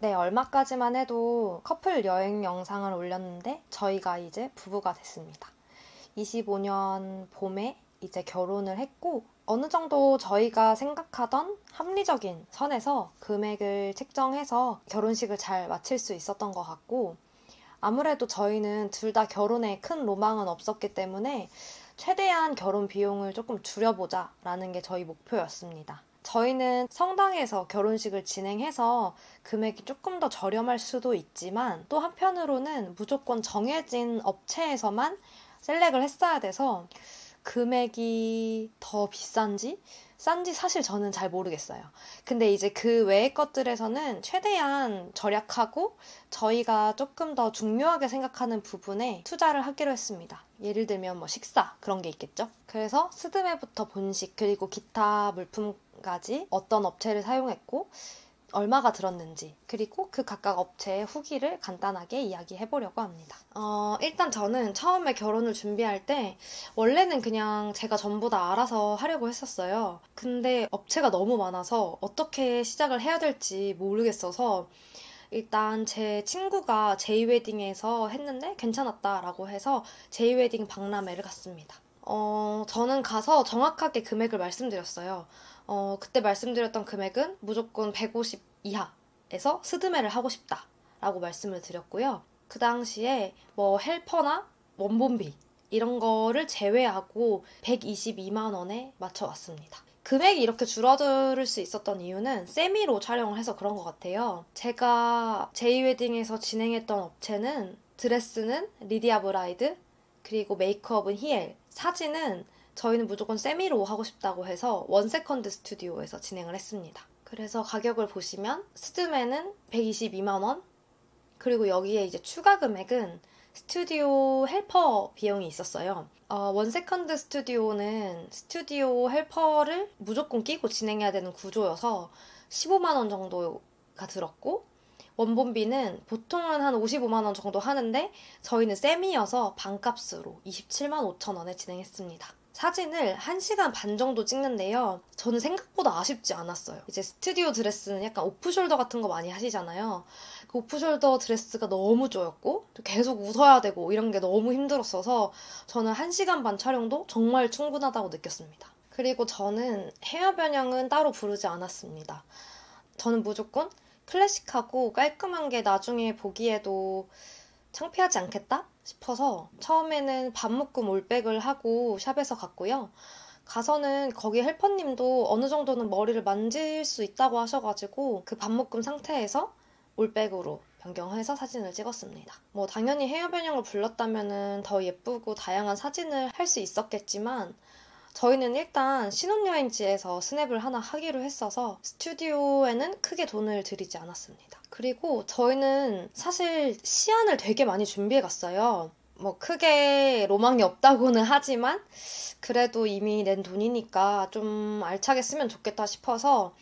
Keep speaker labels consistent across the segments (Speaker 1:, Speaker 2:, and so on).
Speaker 1: 네, 얼마까지만 해도 커플 여행 영상을 올렸는데 저희가 이제 부부가 됐습니다. 25년 봄에 이제 결혼을 했고 어느 정도 저희가 생각하던 합리적인 선에서 금액을 책정해서 결혼식을 잘 마칠 수 있었던 것 같고 아무래도 저희는 둘 다 결혼에 큰 로망은 없었기 때문에 최대한 결혼 비용을 조금 줄여보자라는 게 저희 목표였습니다. 저희는 성당에서 결혼식을 진행해서 금액이 조금 더 저렴할 수도 있지만 또 한편으로는 무조건 정해진 업체에서만 셀렉을 했어야 돼서 금액이 더 비싼지 싼지 사실 저는 잘 모르겠어요. 근데 이제 그 외의 것들에서는 최대한 절약하고 저희가 조금 더 중요하게 생각하는 부분에 투자를 하기로 했습니다. 예를 들면 뭐 식사 그런 게 있겠죠. 그래서 스드메부터 본식 그리고 기타 물품까지 어떤 업체를 사용했고 얼마가 들었는지 그리고 그 각각 업체의 후기를 간단하게 이야기해보려고 합니다. 일단 저는 처음에 결혼을 준비할 때 원래는 그냥 제가 전부 다 알아서 하려고 했었어요. 근데 업체가 너무 많아서 어떻게 시작을 해야 될지 모르겠어서 일단 제 친구가 제이웨딩에서 했는데 괜찮았다라고 해서 제이웨딩 박람회를 갔습니다. 저는 가서 정확하게 금액을 말씀드렸어요. 그때 말씀드렸던 금액은 무조건 150 이하에서 스드메를 하고 싶다라고 말씀을 드렸고요. 그 당시에 뭐 헬퍼나 원본비 이런 거를 제외하고 122만 원에 맞춰왔습니다. 금액이 이렇게 줄어들 수 있었던 이유는 세미로 촬영을 해서 그런 것 같아요. 제가 제이웨딩에서 진행했던 업체는 드레스는 리디아 브라이드 그리고 메이크업은 히엘 사진은 저희는 무조건 세미로 하고 싶다고 해서 원세컨드 스튜디오에서 진행을 했습니다. 그래서 가격을 보시면 스드메는 122만 원 그리고 여기에 이제 추가 금액은 스튜디오 헬퍼 비용이 있었어요. 원세컨드 스튜디오는 스튜디오 헬퍼를 무조건 끼고 진행해야 되는 구조여서 15만 원 정도가 들었고 원본비는 보통은 한 55만 원 정도 하는데 저희는 세미여서 반값으로 27만 5천 원에 진행했습니다. 사진을 1시간 반 정도 찍는데요. 저는 생각보다 아쉽지 않았어요. 이제 스튜디오 드레스는 약간 오프숄더 같은 거 많이 하시잖아요. 그 오프숄더 드레스가 너무 쪼였고 계속 웃어야 되고 이런 게 너무 힘들었어서 저는 1시간 반 촬영도 정말 충분하다고 느꼈습니다. 그리고 저는 헤어 변형은 따로 부르지 않았습니다. 저는 무조건 클래식하고 깔끔한 게 나중에 보기에도 창피하지 않겠다 싶어서 처음에는 반묶음 올백을 하고 샵에서 갔고요. 가서는 거기 헬퍼님도 어느 정도는 머리를 만질 수 있다고 하셔가지고 그 반묶음 상태에서 올백으로 변경해서 사진을 찍었습니다. 뭐 당연히 헤어 변형을 불렀다면은 더 예쁘고 다양한 사진을 할 수 있었겠지만 저희는 일단 신혼여행지에서 스냅을 하나 하기로 했어서 스튜디오에는 크게 돈을 들이지 않았습니다. 그리고 저희는 사실 시안을 되게 많이 준비해 갔어요. 뭐 크게 로망이 없다고는 하지만 그래도 이미 낸 돈이니까 좀 알차게 쓰면 좋겠다 싶어서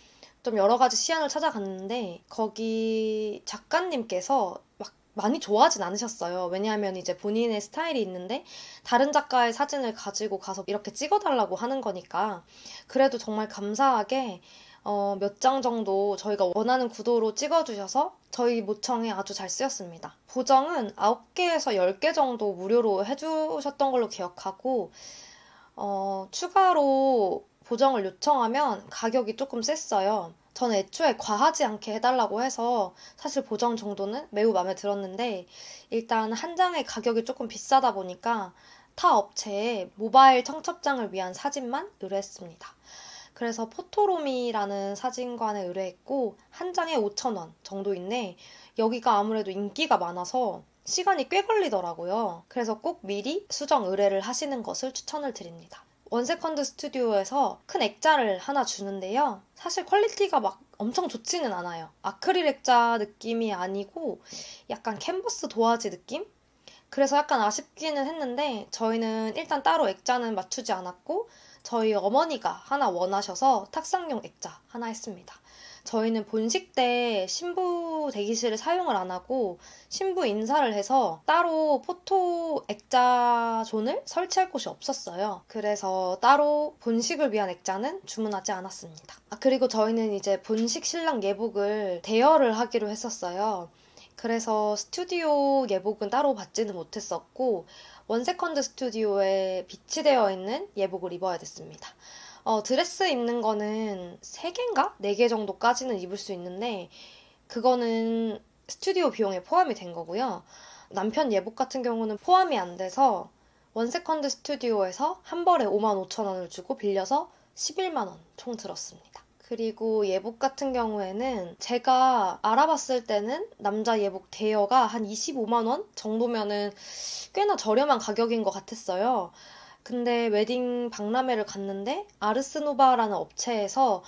Speaker 1: 좀 여러 가지 시안을 찾아갔는데 거기 작가님께서 막 많이 좋아하진 않으셨어요. 왜냐하면 이제 본인의 스타일이 있는데 다른 작가의 사진을 가지고 가서 이렇게 찍어달라고 하는 거니까 그래도 정말 감사하게 몇 장 정도 저희가 원하는 구도로 찍어주셔서 저희 모청에 아주 잘 쓰였습니다. 보정은 9개에서 10개 정도 무료로 해주셨던 걸로 기억하고 추가로 보정을 요청하면 가격이 조금 셌어요. 저는 애초에 과하지 않게 해달라고 해서 사실 보정 정도는 매우 마음에 들었는데 일단 한 장의 가격이 조금 비싸다 보니까 타 업체에 모바일 청첩장을 위한 사진만 의뢰했습니다. 그래서 포토로미라는 사진관에 의뢰했고 한 장에 5,000원 정도인데 여기가 아무래도 인기가 많아서 시간이 꽤 걸리더라고요. 그래서 꼭 미리 수정 의뢰를 하시는 것을 추천을 드립니다. 원세컨드 스튜디오에서 큰 액자를 하나 주는데요. 사실 퀄리티가 막 엄청 좋지는 않아요. 아크릴 액자 느낌이 아니고 약간 캔버스 도화지 느낌? 그래서 약간 아쉽기는 했는데 저희는 일단 따로 액자는 맞추지 않았고 저희 어머니가 하나 원하셔서 탁상용 액자 하나 했습니다. 저희는 본식 때 신부 대기실을 사용을 안 하고 신부 인사를 해서 따로 포토 액자존을 설치할 곳이 없었어요. 그래서 따로 본식을 위한 액자는 주문하지 않았습니다. 그리고 저희는 이제 본식 신랑 예복을 대여를 하기로 했었어요. 그래서 스튜디오 예복은 따로 받지는 못했었고 원세컨드 스튜디오에 비치되어 있는 예복을 입어야 됐습니다. 드레스 입는 거는 3개인가? 4개 정도까지는 입을 수 있는데 그거는 스튜디오 비용에 포함이 된 거고요. 남편 예복 같은 경우는 포함이 안 돼서 원세컨드 스튜디오에서 한 벌에 55,000원을 주고 빌려서 11만 원 총 들었습니다. 그리고 예복 같은 경우에는 제가 알아봤을 때는 남자 예복 대여가 한 25만 원 정도면은 꽤나 저렴한 가격인 것 같았어요. 근데 웨딩 박람회를 갔는데 아르스노바라는 업체에서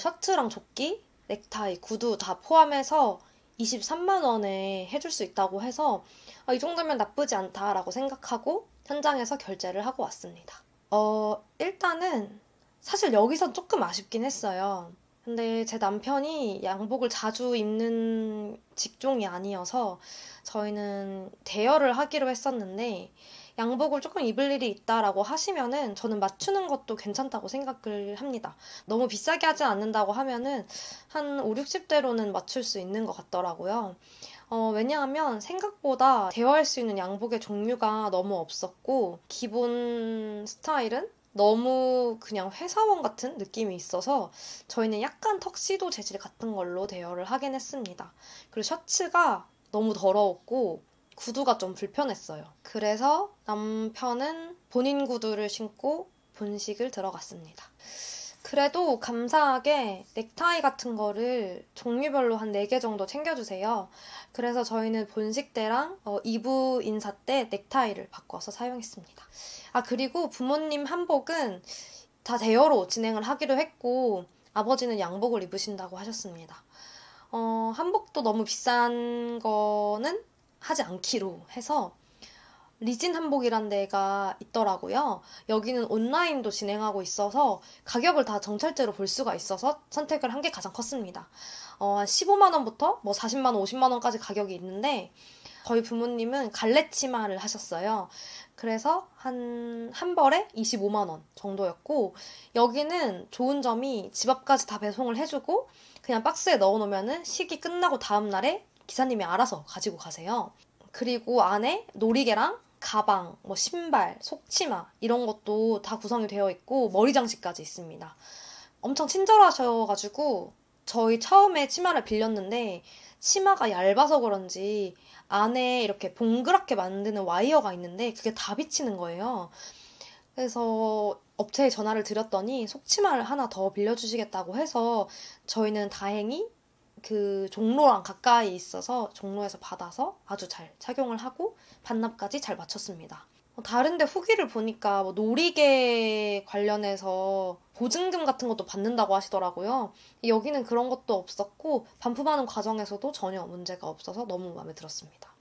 Speaker 1: 셔츠랑 조끼, 넥타이, 구두 다 포함해서 23만 원에 해줄 수 있다고 해서 이 정도면 나쁘지 않다라고 생각하고 현장에서 결제를 하고 왔습니다. 일단은 사실 여기서 조금 아쉽긴 했어요. 근데 제 남편이 양복을 자주 입는 직종이 아니어서 저희는 대여를 하기로 했었는데 양복을 조금 입을 일이 있다라고 하시면은 저는 맞추는 것도 괜찮다고 생각을 합니다. 너무 비싸게 하지 않는다고 하면은 한 5, 60대로는 맞출 수 있는 것 같더라고요. 왜냐하면 생각보다 대여할 수 있는 양복의 종류가 너무 없었고 기본 스타일은 너무 그냥 회사원 같은 느낌이 있어서 저희는 약간 턱시도 재질 같은 걸로 대여를 하긴 했습니다. 그리고 셔츠가 너무 더러웠고 구두가 좀 불편했어요. 그래서 남편은 본인 구두를 신고 본식을 들어갔습니다. 그래도 감사하게 넥타이 같은 거를 종류별로 한 4개 정도 챙겨주세요. 그래서 저희는 본식 때랑 2부 인사 때 넥타이를 바꿔서 사용했습니다. 그리고 부모님 한복은 다 대여로 진행을 하기로 했고 아버지는 양복을 입으신다고 하셨습니다. 한복도 너무 비싼 거는 하지 않기로 해서 리진 한복이란 데가 있더라고요. 여기는 온라인도 진행하고 있어서 가격을 다 정찰제로 볼 수가 있어서 선택을 한 게 가장 컸습니다. 15만 원부터 40만 원, 50만 원까지 가격이 있는데 저희 부모님은 갈래 치마를 하셨어요. 그래서 한 벌에 25만 원 정도였고 여기는 좋은 점이 집 앞까지 다 배송을 해주고 그냥 박스에 넣어놓으면 식이 끝나고 다음날에 기사님이 알아서 가지고 가세요. 그리고 안에 놀이개랑 가방, 신발, 속치마 이런 것도 다 구성이 되어 있고 머리 장식까지 있습니다. 엄청 친절하셔가지고 저희 처음에 치마를 빌렸는데 치마가 얇아서 그런지 안에 이렇게 봉그랗게 만드는 와이어가 있는데 그게 다 비치는 거예요. 그래서 업체에 전화를 드렸더니 속치마를 하나 더 빌려주시겠다고 해서 저희는 다행히 그 종로랑 가까이 있어서 종로에서 받아서 아주 잘 착용을 하고 반납까지 잘 마쳤습니다. 다른데 후기를 보니까 놀이개 관련해서 보증금 같은 것도 받는다고 하시더라고요. 여기는 그런 것도 없었고 반품하는 과정에서도 전혀 문제가 없어서 너무 마음에 들었습니다.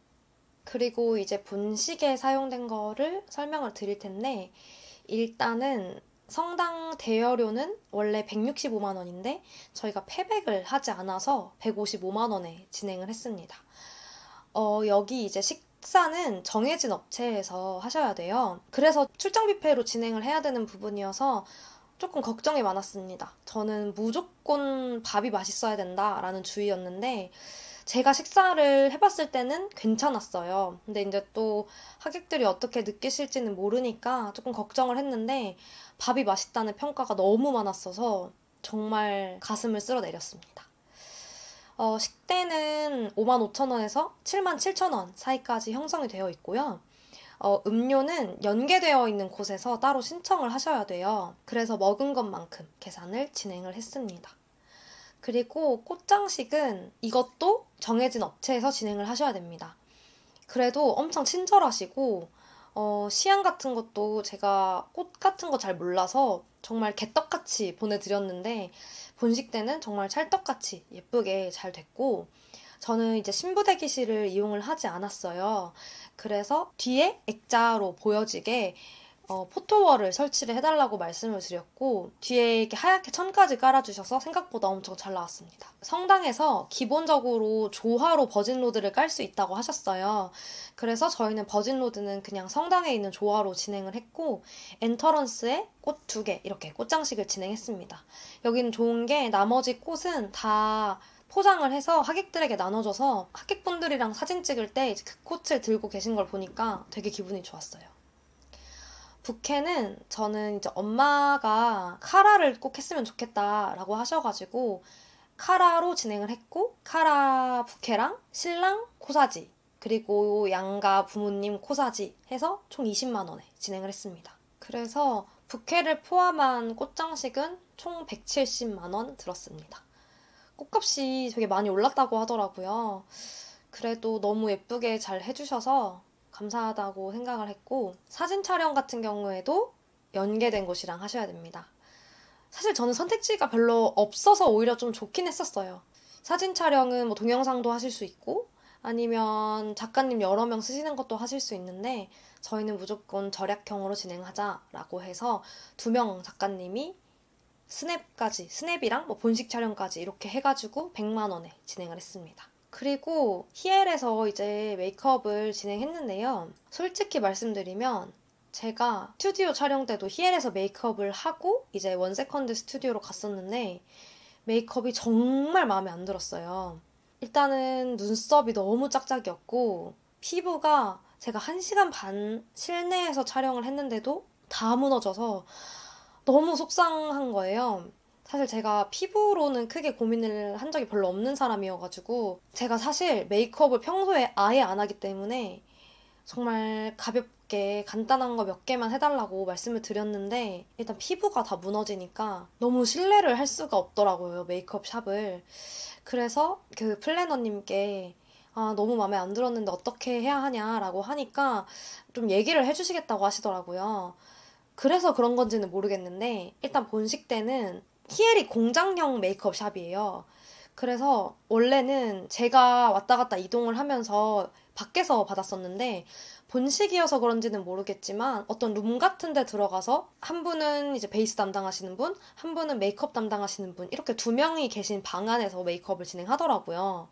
Speaker 1: 그리고 이제 본식에 사용된 거를 설명을 드릴 텐데 일단은 성당 대여료는 원래 165만 원인데 저희가 패백을 하지 않아서 155만 원에 진행을 했습니다. 여기 이제 식사는 정해진 업체에서 하셔야 돼요. 그래서 출장 뷔페로 진행을 해야 되는 부분이어서 조금 걱정이 많았습니다. 저는 무조건 밥이 맛있어야 된다라는 주의였는데 제가 식사를 해봤을 때는 괜찮았어요. 근데 이제 또 하객들이 어떻게 느끼실지는 모르니까 조금 걱정을 했는데 밥이 맛있다는 평가가 너무 많았어서 정말 가슴을 쓸어내렸습니다. 식대는 55,000원에서 77,000원 사이까지 형성이 되어 있고요. 음료는 연계되어 있는 곳에서 따로 신청을 하셔야 돼요. 그래서 먹은 것만큼 계산을 진행을 했습니다. 그리고 꽃장식은 이것도 정해진 업체에서 진행을 하셔야 됩니다. 그래도 엄청 친절하시고 시안 같은 것도 제가 꽃 같은 거 잘 몰라서 정말 개떡같이 보내드렸는데 본식 때는 정말 찰떡같이 예쁘게 잘 됐고 저는 이제 신부 대기실을 이용을 하지 않았어요. 그래서 뒤에 액자로 보여지게 포토월을 설치를 해달라고 말씀을 드렸고 뒤에 이렇게 하얗게 천까지 깔아주셔서 생각보다 엄청 잘 나왔습니다. 성당에서 기본적으로 조화로 버진로드를 깔 수 있다고 하셨어요. 그래서 저희는 버진로드는 그냥 성당에 있는 조화로 진행을 했고 엔터런스에 꽃 2개 이렇게 꽃장식을 진행했습니다. 여기는 좋은 게 나머지 꽃은 다 포장을 해서 하객들에게 나눠줘서 하객분들이랑 사진 찍을 때 그 꽃을 들고 계신 걸 보니까 되게 기분이 좋았어요. 부케는 저는 이제 엄마가 카라를 꼭 했으면 좋겠다라고 하셔가지고 카라로 진행을 했고 카라 부케랑 신랑 코사지 그리고 양가 부모님 코사지 해서 총 20만 원에 진행을 했습니다. 그래서 부케를 포함한 꽃장식은 총 170만 원 들었습니다. 꽃값이 되게 많이 올랐다고 하더라고요. 그래도 너무 예쁘게 잘 해주셔서 감사하다고 생각을 했고 사진 촬영 같은 경우에도 연계된 곳이랑 하셔야 됩니다. 사실 저는 선택지가 별로 없어서 오히려 좀 좋긴 했었어요. 사진 촬영은 뭐 동영상도 하실 수 있고 아니면 작가님 여러 명 쓰시는 것도 하실 수 있는데 저희는 무조건 절약형으로 진행하자라고 해서 2명 작가님이 스냅이랑 뭐 본식 촬영까지 이렇게 해가지고 100만 원에 진행을 했습니다. 그리고 히엘에서 이제 메이크업을 진행했는데요. 솔직히 말씀드리면 제가 스튜디오 촬영 때도 히엘에서 메이크업을 하고 이제 원세컨드 스튜디오로 갔었는데 메이크업이 정말 마음에 안 들었어요. 일단은 눈썹이 너무 짝짝이었고 피부가 제가 1시간 반 실내에서 촬영을 했는데도 다 무너져서 너무 속상한 거예요. 사실 제가 피부로는 크게 고민을 한 적이 별로 없는 사람이어가지고 제가 사실 메이크업을 평소에 아예 안 하기 때문에 정말 가볍게 간단한 거 몇 개만 해달라고 말씀을 드렸는데 일단 피부가 다 무너지니까 너무 신뢰를 할 수가 없더라고요, 메이크업 샵을. 그래서 그 플래너님께 너무 마음에 안 들었는데 어떻게 해야 하냐라고 하니까 좀 얘기를 해주시겠다고 하시더라고요. 그래서 그런 건지는 모르겠는데 일단 본식 때는 히엘이 공장형 메이크업 샵이에요. 그래서 원래는 제가 왔다 갔다 이동을 하면서 밖에서 받았었는데 본식이어서 그런지는 모르겠지만 어떤 룸 같은 데 들어가서 한 분은 이제 베이스 담당하시는 분, 한 분은 메이크업 담당하시는 분 이렇게 2명이 계신 방 안에서 메이크업을 진행하더라고요.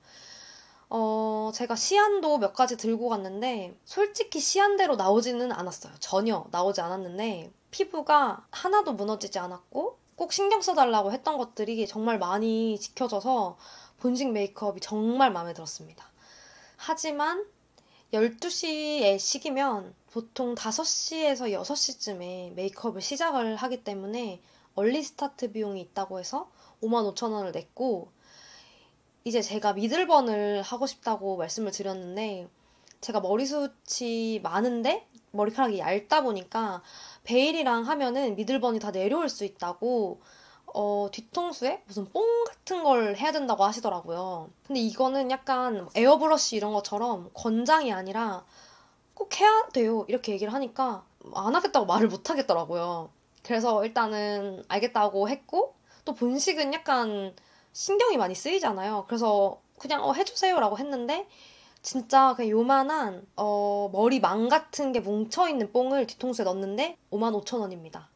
Speaker 1: 제가 시안도 몇 가지 들고 갔는데 솔직히 시안대로 나오지는 않았어요. 전혀 나오지 않았는데 피부가 하나도 무너지지 않았고 꼭 신경 써달라고 했던 것들이 정말 많이 지켜져서 본식 메이크업이 정말 마음에 들었습니다. 하지만 12시에 식이면 보통 5시에서 6시쯤에 메이크업을 시작을 하기 때문에 얼리 스타트 비용이 있다고 해서 55,000원을 냈고 이제 제가 미들번을 하고 싶다고 말씀을 드렸는데 제가 머리숱이 많은데 머리카락이 얇다 보니까 베일이랑 하면은 미들번이 다 내려올 수 있다고 뒤통수에 무슨 뽕 같은 걸 해야 된다고 하시더라고요. 근데 이거는 약간 에어브러쉬 이런 것처럼 권장이 아니라 꼭 해야 돼요 이렇게 얘기를 하니까 안 하겠다고 말을 못 하겠더라고요. 그래서 일단은 알겠다고 했고 또 본식은 약간 신경이 많이 쓰이잖아요. 그래서 그냥 해주세요라고 했는데 진짜 그냥 요만한 머리망 같은 게 뭉쳐있는 뽕을 뒤통수에 넣었는데 55,000원입니다.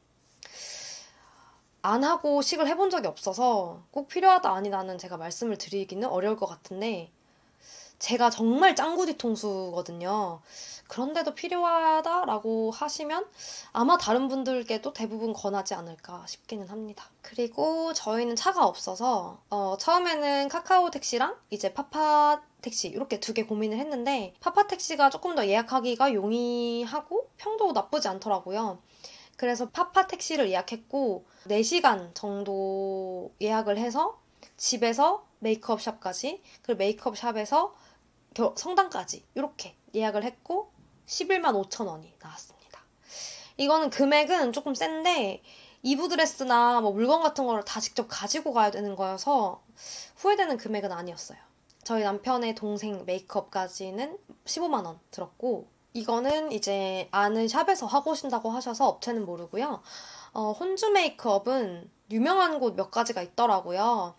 Speaker 1: 안 하고 식을 해본 적이 없어서 꼭 필요하다 아니다는 제가 말씀을 드리기는 어려울 것 같은데 제가 정말 짱구 뒤통수거든요. 그런데도 필요하다라고 하시면 아마 다른 분들께도 대부분 권하지 않을까 싶기는 합니다. 그리고 저희는 차가 없어서 처음에는 카카오 택시랑 이제 파파 택시 이렇게 2개 고민을 했는데 파파 택시가 조금 더 예약하기가 용이하고 평도 나쁘지 않더라고요. 그래서 파파 택시를 예약했고 4시간 정도 예약을 해서 집에서 메이크업 샵까지 그리고 메이크업 샵에서 성당까지 이렇게 예약을 했고 11만 5천원이 나왔습니다. 이거는 금액은 조금 센데 이브 드레스나 뭐 물건 같은 거를 다 직접 가지고 가야 되는 거여서 후회되는 금액은 아니었어요. 저희 남편의 동생 메이크업까지는 15만 원 들었고 이거는 이제 아는 샵에서 하고 오신다고 하셔서 업체는 모르고요. 혼주 메이크업은 유명한 곳 몇 가지가 있더라고요.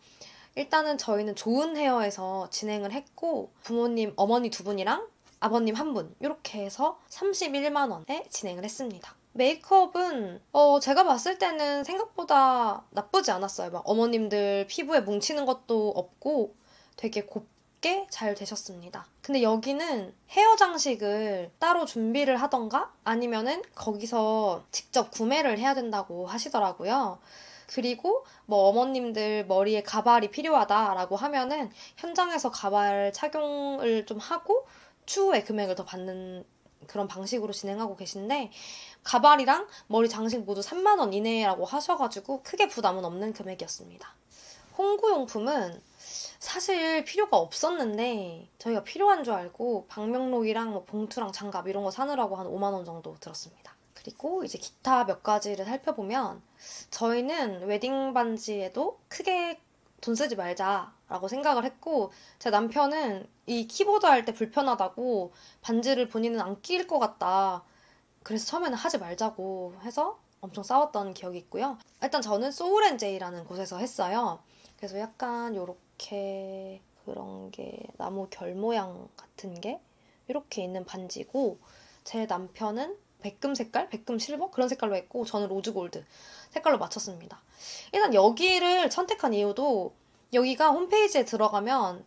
Speaker 1: 일단은 저희는 좋은 헤어에서 진행을 했고 부모님, 어머니 2분이랑 아버님 1분 이렇게 해서 31만 원에 진행을 했습니다. 메이크업은 제가 봤을 때는 생각보다 나쁘지 않았어요. 막 어머님들 피부에 뭉치는 것도 없고 되게 곱게 잘 되셨습니다. 근데 여기는 헤어 장식을 따로 준비를 하던가 아니면은 거기서 직접 구매를 해야 된다고 하시더라고요. 그리고 뭐 어머님들 머리에 가발이 필요하다라고 하면은 현장에서 가발 착용을 좀 하고 추후에 금액을 더 받는 그런 방식으로 진행하고 계신데 가발이랑 머리 장식 모두 3만 원 이내라고 하셔가지고 크게 부담은 없는 금액이었습니다. 홍구용품은 사실 필요가 없었는데 저희가 필요한 줄 알고 방명록이랑 뭐 봉투랑 장갑 이런 거 사느라고 한 5만 원 정도 들었습니다. 그리고 이제 기타 몇 가지를 살펴보면 저희는 웨딩 반지에도 크게 돈 쓰지 말자라고 생각을 했고 제 남편은 이 키보드 할 때 불편하다고 반지를 본인은 안 끼일 것 같다. 그래서 처음에는 하지 말자고 해서 엄청 싸웠던 기억이 있고요. 일단 저는 소울앤제이라는 곳에서 했어요. 그래서 약간 요렇게 그런 게 나무 결 모양 같은 게 이렇게 있는 반지고 제 남편은 백금 색깔? 백금 실버? 그런 색깔로 했고 저는 로즈 골드 색깔로 맞췄습니다. 일단 여기를 선택한 이유도 여기가 홈페이지에 들어가면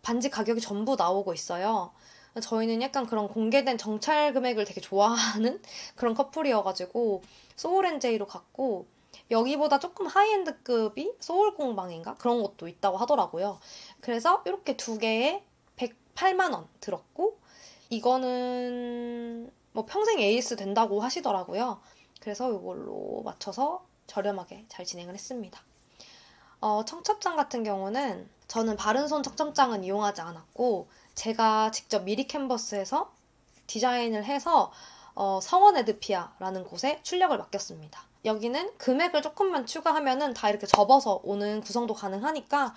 Speaker 1: 반지 가격이 전부 나오고 있어요. 저희는 약간 그런 공개된 정찰 금액을 되게 좋아하는 그런 커플이어가지고 소울앤제이로 갔고 여기보다 조금 하이엔드급이 소울공방인가? 그런 것도 있다고 하더라고요. 그래서 이렇게 두 개에 108만 원 들었고 이거는 뭐 평생 에이스 된다고 하시더라고요. 그래서 이걸로 맞춰서 저렴하게 잘 진행을 했습니다. 청첩장 같은 경우는 저는 바른손 청첩장은 이용하지 않았고 제가 직접 미리 캔버스에서 디자인을 해서 성원 에드피아라는 곳에 출력을 맡겼습니다. 여기는 금액을 조금만 추가하면은 다 이렇게 접어서 오는 구성도 가능하니까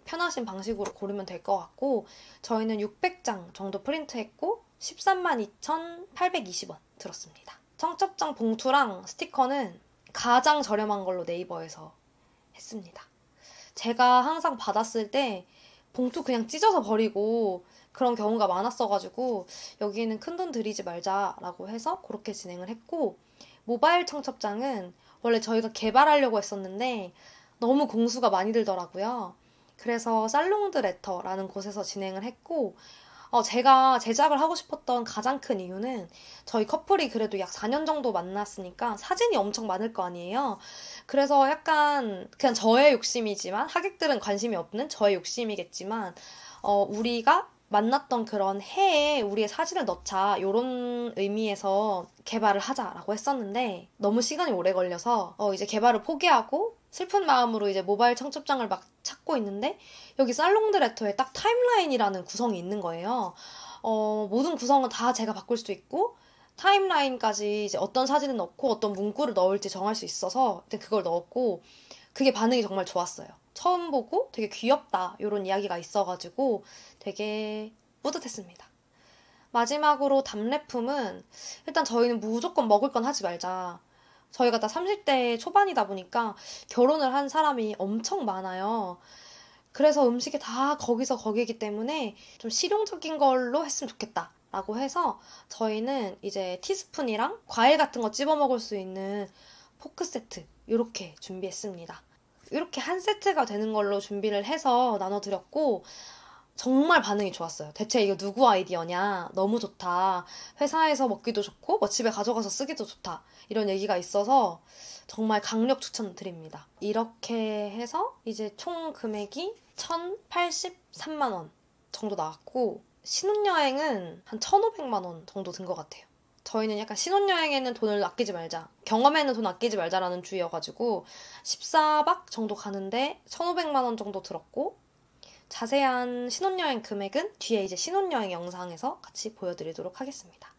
Speaker 1: 편하신 방식으로 고르면 될 것 같고 저희는 600장 정도 프린트했고 13만 2,820원 들었습니다. 청첩장 봉투랑 스티커는 가장 저렴한 걸로 네이버에서 했습니다. 제가 항상 받았을 때 봉투 그냥 찢어서 버리고 그런 경우가 많았어가지고 여기는 큰돈 들이지 말자라고 해서 그렇게 진행을 했고 모바일 청첩장은 원래 저희가 개발하려고 했었는데 너무 공수가 많이 들더라고요. 그래서 살롱드 레터라는 곳에서 진행을 했고 제가 제작을 하고 싶었던 가장 큰 이유는 저희 커플이 그래도 약 4년 정도 만났으니까 사진이 엄청 많을 거 아니에요. 그래서 약간 그냥 저의 욕심이지만 하객들은 관심이 없는 저의 욕심이겠지만 우리가 만났던 그런 해에 우리의 사진을 넣자 이런 의미에서 개발을 하자라고 했었는데 너무 시간이 오래 걸려서 이제 개발을 포기하고 슬픈 마음으로 이제 모바일 청첩장을 막 찾고 있는데 여기 살롱드 레터에 딱 타임라인이라는 구성이 있는 거예요. 모든 구성은 다 제가 바꿀 수 있고 타임라인까지 이제 어떤 사진을 넣고 어떤 문구를 넣을지 정할 수 있어서 일단 그걸 넣었고 그게 반응이 정말 좋았어요. 처음 보고 되게 귀엽다 이런 이야기가 있어가지고 되게 뿌듯했습니다. 마지막으로 답례품은 일단 저희는 무조건 먹을 건 하지 말자. 저희가 다 30대 초반이다 보니까 결혼을 한 사람이 엄청 많아요. 그래서 음식이 다 거기서 거기이기 때문에 좀 실용적인 걸로 했으면 좋겠다. 라고 해서 저희는 이제 티스푼이랑 과일 같은 거 집어 먹을 수 있는 포크 세트 이렇게 준비했습니다. 이렇게 한 세트가 되는 걸로 준비를 해서 나눠드렸고 정말 반응이 좋았어요. 대체 이거 누구 아이디어냐? 너무 좋다. 회사에서 먹기도 좋고 뭐 집에 가져가서 쓰기도 좋다. 이런 얘기가 있어서 정말 강력 추천드립니다. 이렇게 해서 이제 총 금액이 1,083만 원 정도 나왔고 신혼여행은 한 1,500만 원 정도 든 것 같아요. 저희는 약간 신혼여행에는 돈을 아끼지 말자, 경험에는 돈 아끼지 말자라는 주의여가지고 14박 정도 가는데 1,500만 원 정도 들었고 자세한 신혼여행 금액은 뒤에 이제 신혼여행 영상에서 같이 보여드리도록 하겠습니다.